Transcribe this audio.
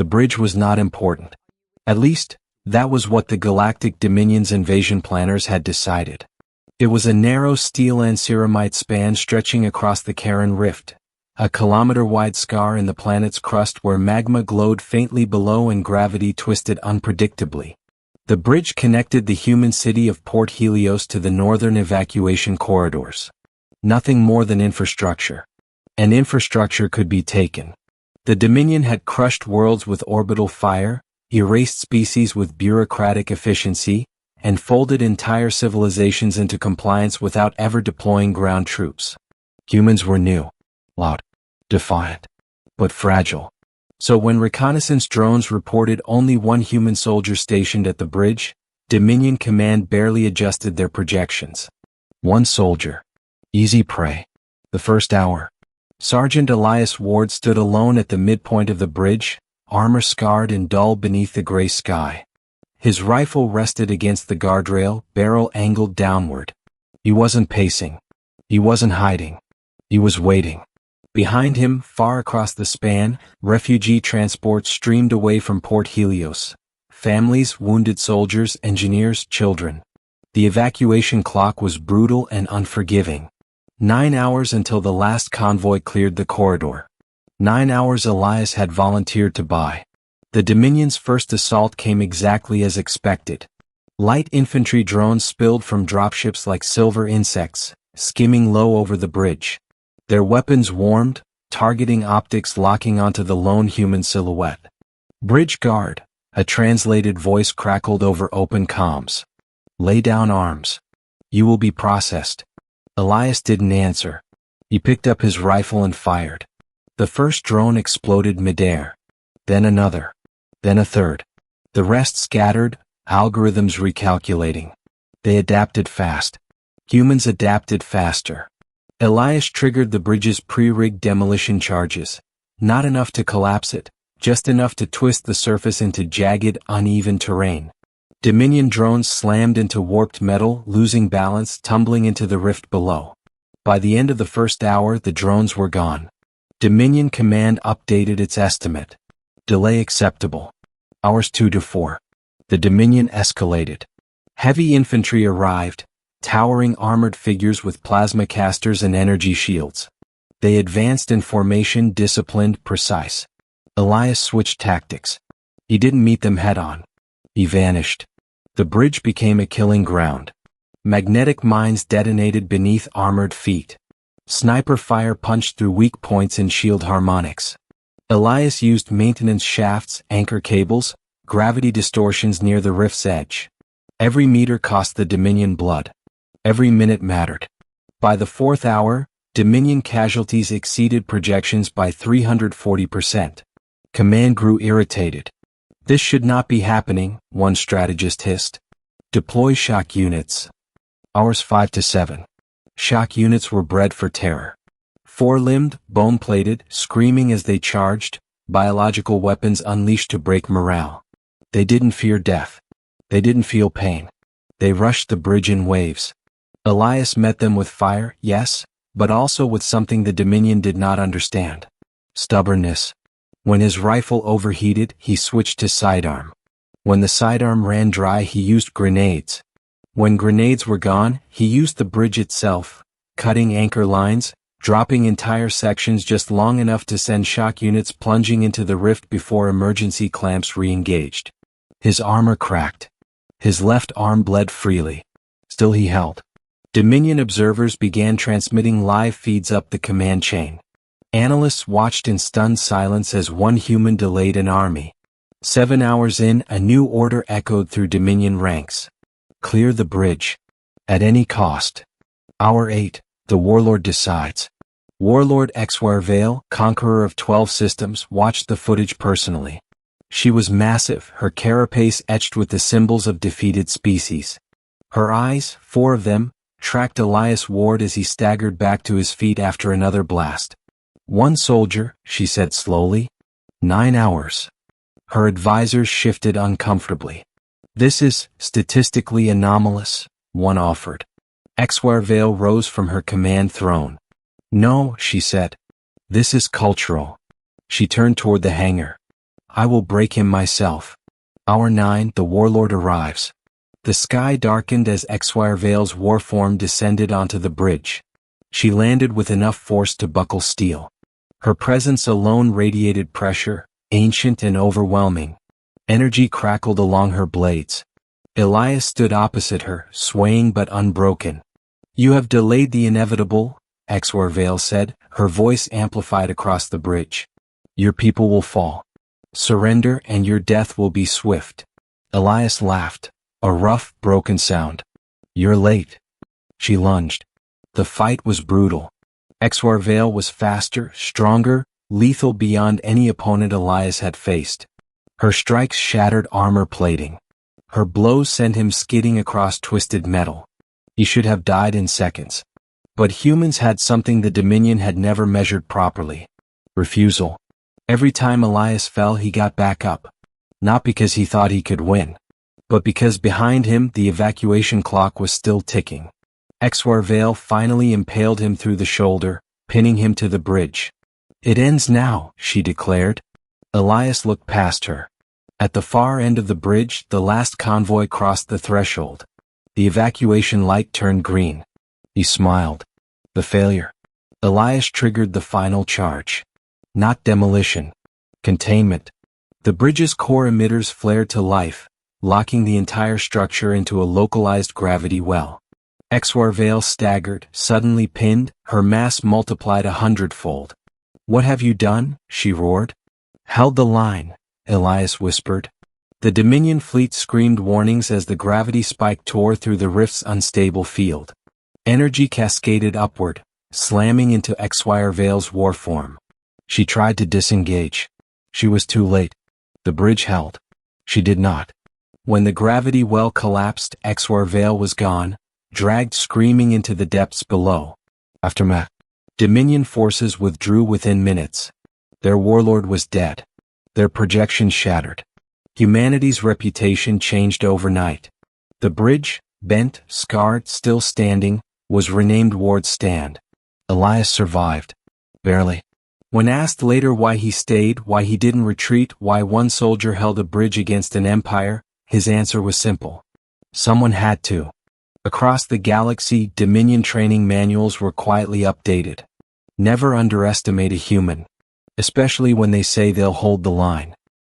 The bridge was not important. At least, that was what the Galactic Dominion's invasion planners had decided. It was a narrow steel and ceramite span stretching across the Charon Rift, a kilometer-wide scar in the planet's crust where magma glowed faintly below and gravity twisted unpredictably. The bridge connected the human city of Port Helios to the northern evacuation corridors. Nothing more than infrastructure. And infrastructure could be taken. The Dominion had crushed worlds with orbital fire, erased species with bureaucratic efficiency, and folded entire civilizations into compliance without ever deploying ground troops. Humans were new, loud, defiant, but fragile. So when reconnaissance drones reported only one human soldier stationed at the bridge, Dominion Command barely adjusted their projections. One soldier. Easy prey. The first hour. Sergeant Elias Ward stood alone at the midpoint of the bridge, armor scarred and dull beneath the gray sky. His rifle rested against the guardrail, barrel angled downward. He wasn't pacing. He wasn't hiding. He was waiting. Behind him, far across the span, refugee transports streamed away from Port Helios. Families, wounded soldiers, engineers, children. The evacuation clock was brutal and unforgiving. 9 hours until the last convoy cleared the corridor. 9 hours Elias had volunteered to buy. The Dominion's first assault came exactly as expected. Light infantry drones spilled from dropships like silver insects, skimming low over the bridge. Their weapons warmed, targeting optics locking onto the lone human silhouette. Bridge guard, a translated voice crackled over open comms. Lay down arms. You will be processed. Elias didn't answer. He picked up his rifle and fired. The first drone exploded midair. Then another. Then a third. The rest scattered, algorithms recalculating. They adapted fast. Humans adapted faster. Elias triggered the bridge's pre-rigged demolition charges. Not enough to collapse it, just enough to twist the surface into jagged, uneven terrain. Dominion drones slammed into warped metal, losing balance, tumbling into the rift below. By the end of the first hour, the drones were gone. Dominion Command updated its estimate. Delay acceptable. Hours 2 to 4. The Dominion escalated. Heavy infantry arrived, towering armored figures with plasma casters and energy shields. They advanced in formation, disciplined, precise. Elias switched tactics. He didn't meet them head-on. He vanished. The bridge became a killing ground. Magnetic mines detonated beneath armored feet. Sniper fire punched through weak points in shield harmonics. Elias used maintenance shafts, anchor cables, gravity distortions near the rift's edge. Every meter cost the Dominion blood. Every minute mattered. By the fourth hour, Dominion casualties exceeded projections by 340%. Command grew irritated. This should not be happening, one strategist hissed. Deploy shock units. Hours 5 to 7. Shock units were bred for terror. Four-limbed, bone-plated, screaming as they charged, biological weapons unleashed to break morale. They didn't fear death. They didn't feel pain. They rushed the bridge in waves. Elias met them with fire, yes, but also with something the Dominion did not understand. Stubbornness. When his rifle overheated, he switched to sidearm. When the sidearm ran dry, he used grenades. When grenades were gone, he used the bridge itself, cutting anchor lines, dropping entire sections just long enough to send shock units plunging into the rift before emergency clamps re-engaged. His armor cracked. His left arm bled freely. Still he held. Dominion observers began transmitting live feeds up the command chain. Analysts watched in stunned silence as one human delayed an army. 7 hours in, a new order echoed through Dominion ranks. Clear the bridge. At any cost. Hour 8, the Warlord decides. Warlord HFY Vale, conqueror of 12 systems, watched the footage personally. She was massive, her carapace etched with the symbols of defeated species. Her eyes, 4 of them, tracked Elias Ward as he staggered back to his feet after another blast. One soldier, she said slowly. 9 hours. Her advisors shifted uncomfortably. This is statistically anomalous, one offered. HFY Vale rose from her command throne. No, she said. This is cultural. She turned toward the hangar. I will break him myself. Hour 9, the Warlord arrives. The sky darkened as HFY Vale's warform descended onto the bridge. She landed with enough force to buckle steel. Her presence alone radiated pressure, ancient and overwhelming. Energy crackled along her blades. Elias stood opposite her, swaying but unbroken. You have delayed the inevitable, HFY Vale said, her voice amplified across the bridge. Your people will fall. Surrender and your death will be swift. Elias laughed, a rough, broken sound. You're late. She lunged. The fight was brutal. HFY Vale was faster, stronger, lethal beyond any opponent Elias had faced. Her strikes shattered armor plating. Her blows sent him skidding across twisted metal. He should have died in seconds. But humans had something the Dominion had never measured properly. Refusal. Every time Elias fell, he got back up. Not because he thought he could win, but because behind him the evacuation clock was still ticking. HFY Vale finally impaled him through the shoulder, pinning him to the bridge. It ends now, she declared. Elias looked past her. At the far end of the bridge, the last convoy crossed the threshold. The evacuation light turned green. He smiled. The failure. Elias triggered the final charge. Not demolition. Containment. The bridge's core emitters flared to life, locking the entire structure into a localized gravity well. HFY Vale staggered, suddenly pinned, her mass multiplied 100-fold. What have you done? She roared. Held the line, Elias whispered. The Dominion fleet screamed warnings as the gravity spike tore through the rift's unstable field. Energy cascaded upward, slamming into HFY Vale's warform. She tried to disengage. She was too late. The bridge held. She did not. When the gravity well collapsed, HFY Vale was gone, dragged screaming into the depths below. Aftermath. Dominion forces withdrew within minutes. Their warlord was dead. Their projections shattered. Humanity's reputation changed overnight. The bridge, bent, scarred, still standing, was renamed Ward's Stand. Elias survived. Barely. When asked later why he stayed, why he didn't retreat, why one soldier held a bridge against an empire, his answer was simple. Someone had to. Across the galaxy, Dominion training manuals were quietly updated. Never underestimate a human. Especially when they say they'll hold the line.